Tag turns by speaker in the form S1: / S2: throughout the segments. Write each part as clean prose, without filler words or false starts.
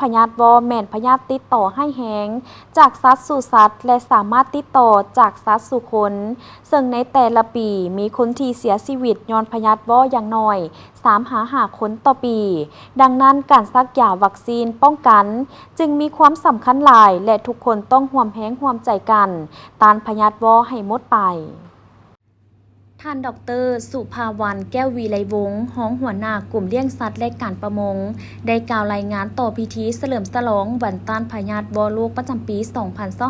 S1: พยาธิวอแม่นพยาธิติดต่อให้แห้งจากสัตว์สู่สัตว์และสามารถติดต่อจากสัตว์สู่คนซึ่งในแต่ละปีมีคนที่เสียชีวิตย้อนพยาธิวออย่างน้อย3-5 คนต่อปีดังนั้นการซักยาวัคซีนป้องกันจึงมีความสำคัญหลายและทุกคนต้องร่วมแรงร่วมใจกันต้านพยาธิวอให้หมดไปท่านดร.สุภาวรรณ แก้ววีไลวงศ์รองหัวหน้ากลุ่มเลี้ยงสัตว์และการประมงได้กล่าวรายงานต่อพิธีเฉลิมฉลองวันต้านพยาธิวอโลกประจำปี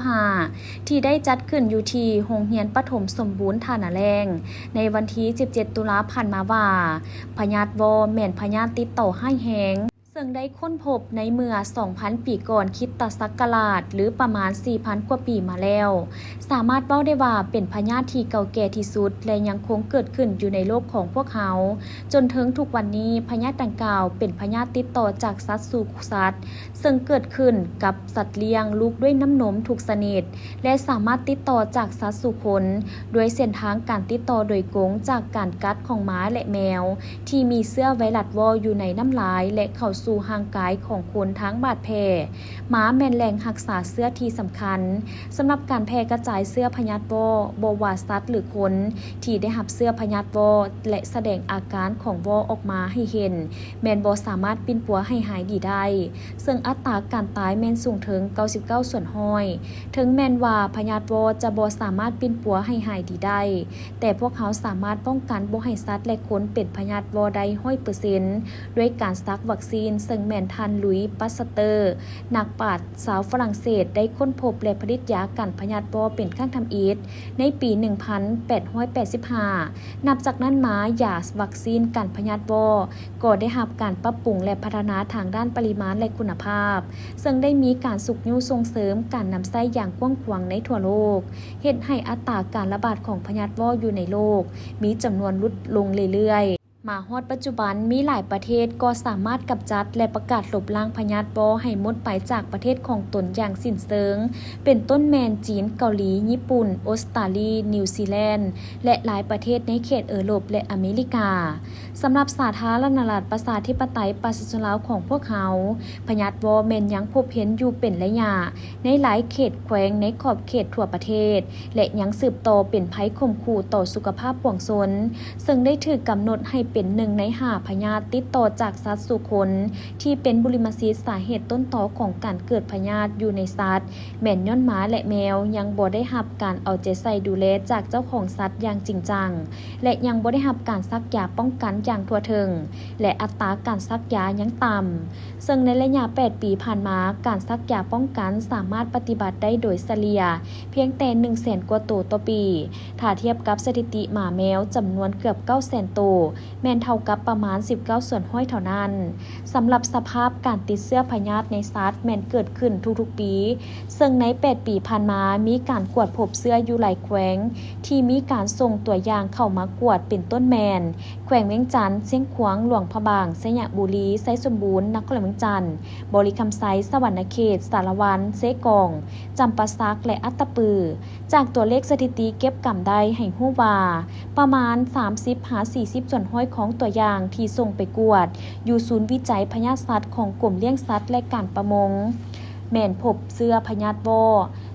S1: 2025 ที่ได้จัดขึ้นอยู่ที่โรงเรียนประถมสมบูรณ์ท่านาแรงในวันที่ 17 ตุลาคมผ่านมาว่าพยาธิวอแม่นพยาธิติดต่อให้แห้งซึ่งได้ค้นพบในเมื่อ 2,000 ปีก่อนคริสตศักราชหรือประมาณ 4,000 กว่าปีมาแล้วสามารถเว้าได้ว่าเป็นพยาธิที่เก่าแก่ที่สุดและยังคงเกิดขึ้นอยู่ในโลกของพวกเขาจนถึงทุกวันนี้พยาธิดังกล่าวเป็นพยาธิติดต่อจากสัตว์สู่สัตว์ซึ่งเกิดขึ้นกับสัตว์เลี้ยงลูกด้วยน้ำนมทุกชนิดและสามารถติดต่อจากสัตว์สู่คนโดยเส้นทางการติดต่อโดยกงจากการกัดของหมาและแมวที่มีเชื้อไวรัสวออยู่ในน้ำลายและเข้าสู่ห่างกายของคนทั้งบาดแผลหมาแม่นแหล่งรักษาเชื้อที่สำคัญสำหรับการแพร่กระจายเชื้อพยาธิวอบ่ว่าสัตว์หรือคนที่ได้รับเชื้อพยาธิวอและแสดงอาการของวอออกมาให้เห็นแม่นบ่สามารถปิ้นปัวให้หายดีได้ซึ่งอัตราการตายแม่นสูงถึง 99% ถึงแม้นว่าพยาธิวอจะบ่สามารถปิ้นปัวให้หายดีได้แต่พวกเขาสามารถป้องกันบ่ให้สัตว์และคนเป็นพยาธิวอได้ 100% ด้วยการซักวัคซีนซึ่งแม่นทันลุยส์ ปัสเตอร์นักปราชญ์ชาวฝรั่งเศสได้ค้นพบและผลิตยากันพยาธิวอเป็นครั้งทำอิฐในปี 1885 นับจากนั้นมายาวัคซีนกันพยาธิวอก็ได้รับการปรับปรุงและพัฒนาทางด้านปริมาณและคุณภาพซึ่งได้มีการสุกยุส่งเสริมการนำใช้อย่างกว้างขวางในทั่วโลกเฮ็ดให้อัตราการระบาดของพยาธิวออยู่ในโลกมีจำนวนลดลงเรื่อยๆมาฮอดปัจจุบันมีหลายประเทศก็สามารถกำจัดและประกาศลบล้างพยาธิวอให้หมดไปจากประเทศของตนอย่างสิ้นเชิงเป็นต้นแมนจีนเกาหลีญี่ปุ่นออสเตรเลียนิวซีแลนด์และหลายประเทศในเขตยุโรปและอเมริกาสำหรับสาธารณรัฐประชาธิปไตยประชาชนลาวของพวกเขาพยาธิวอแม่นยังพบเห็นอยู่เป็นระยะในหลายเขตแขวงในขอบเขตทั่วประเทศและยังสืบต่อเป็นภัยข่มขู่ต่อสุขภาพปวงชนซึ่งได้ถูกกำหนดให้เป็น1 ใน 5พยาธิติดต่อจากสัตว์สู่คนที่เป็นบุริมสิทธิ์สาเหตุต้นตอของการเกิดพยาธิอยู่ในสัตว์แม่นย้อนหมาและแมวยังบ่ได้รับการเอาใจใส่ดูแลจากเจ้าของสัตว์อย่างจริงจังและยังบ่ได้รับการซักยาป้องกันอย่างทั่วถึงและอัตราการซักยายังต่ำซึ่งในระยะ8 ปีผ่านมาการซักยาป้องกันสามารถปฏิบัติได้โดยเฉลี่ยเพียงแต่ 100,000 กว่าตัวต่อปีถ้าเทียบกับสถิติหมาแมวจำนวนเกือบ 900,000 ตัวแม่นเท่ากับประมาณ19ส่วนห้อยเท่านั้นสำหรับสภาพการติดเชื้อพยาธิในสัตว์แม่นเกิดขึ้นทุกๆปีซึ่งใน8 ปีผ่านมามีการกวดพบเชื้ออยู่หลายแขวงที่มีการส่งตัวอย่างเข้ามากวดเป็นต้นแมนแขวงเวียงจันทน์เชียงขวางหลวงพระบางสยบุรีไซสมบูรณ์นครเวียงจันทน์บริคำไซสวรรณเขตสารวันเซกองจำปาสักและอัตตปือจากตัวเลขสถิติเก็บกำได้ให้ฮู้ว่าประมาณ 30-40 ส่วนห้อยของตัวอย่างที่ส่งไปกวดอยู่ศูนย์วิจัยพยาธิสัตว์ของกรมเลี้ยงสัตว์และการประมงแม่นพบเชื้อพยาธิวอ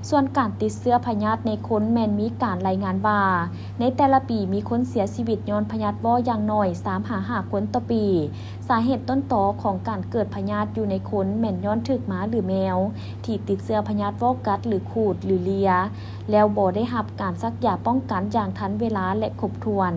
S1: ส่วนการติดเชื้อพยาธิในคนแม่นมีการรายงานว่าในแต่ละปีมีคนเสียชีวิตย้อนพยาธิวออย่างน้อย 3-5 คนต่อปีสาเหตุต้นตอของการเกิดพยาธิอยู่ในคนแม่นย้อนถึกหมาหรือแมวที่ติดเชื้อพยาธิวอกัดหรือขูดหรือเลียแล้วบ่ได้รับการซักยาป้องกันอย่างทันเวลาและครบถ้วน